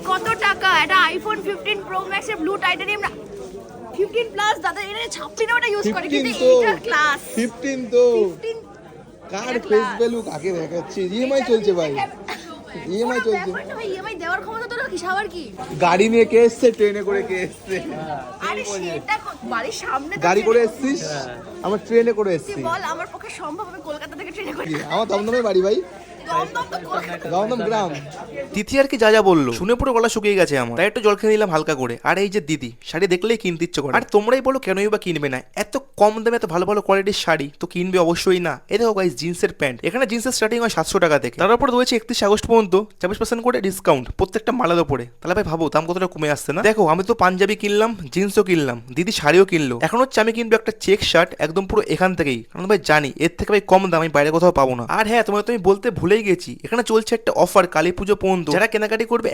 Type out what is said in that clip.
কত টাকা এটা আইফোন 15 প্রো ম্যাক্স এর ব্লু টাইটানিয়াম 15 প্লাস দাদা এটা 56 ওটা ইউজ করে কিন্তু 15 তো এটার ক্লাস 15 তো 15 কার ফেস ভ্যালু কাকে দেখাচ্ছে ইএমআই চলছে ভাই ইএমআই চলছে ইএমআই দেওয়ার ক্ষমতা তোর কি সাবার কি গাড়ি নিয়ে কে এসছে ট্রেনে করে কে এসছে আরে সেটা বাড়ির সামনে তো গাড়ি ট্রেনে করে এসছিস আমার ট্রেনে করে তুই এসছি বল আমার পক্ষে সম্ভব হবে কলকাতা থেকে ট্রেনে করে আমার দমদমে বাড়ি ভাই দমদম তো কলকাতা দমদম গ্রাম। তিথি আর কি যা যা বললো শুনে পুরো গলা শুকিয়ে গেছে আমার, তাই একটু জল খেয়ে নিলাম হালকা করে। আর এই যে দিদি শাড়ি দেখলেই কিনতে ইচ্ছে করে, আর তোমরাই বলো কেনই বা কিনবে না, এত কম দামে এত ভালো ভালো কোয়ালিটির শাড়ি তো কিনবে অবশ্যই না। এই দেখো গাইস জিন্সের প্যান্ট, এখানে জিন্সের স্টার্টিং হয় 700 টাকা থেকে, তার উপর রয়েছে 31 আগস্ট পর্যন্ত 24% করে ডিসকাউন্ট প্রত্যেকটা মালার উপরে। তাহলে ভাই ভাবো দাম কতটা কমে আসছে না। দেখো আমি তো পাঞ্জাবি কিনলাম, জিন্সও কিনলাম, দিদি শাড়িও কিনলো, এখন হচ্ছে আমি কিনবো একটা চেক শার্ট একদম পুরো এখান থেকেই, কারণ ভাই জানি এর থেকে ভাই কম দাম আমি বাইরে কোথাও পাবো না। আর হ্যাঁ তোমাকে তো আমি বলতে ভুলেই গেছি, এখানে চলছে একটা অফার কালী পুজো পর্যন্ত, যারা কেনাকাটি করবে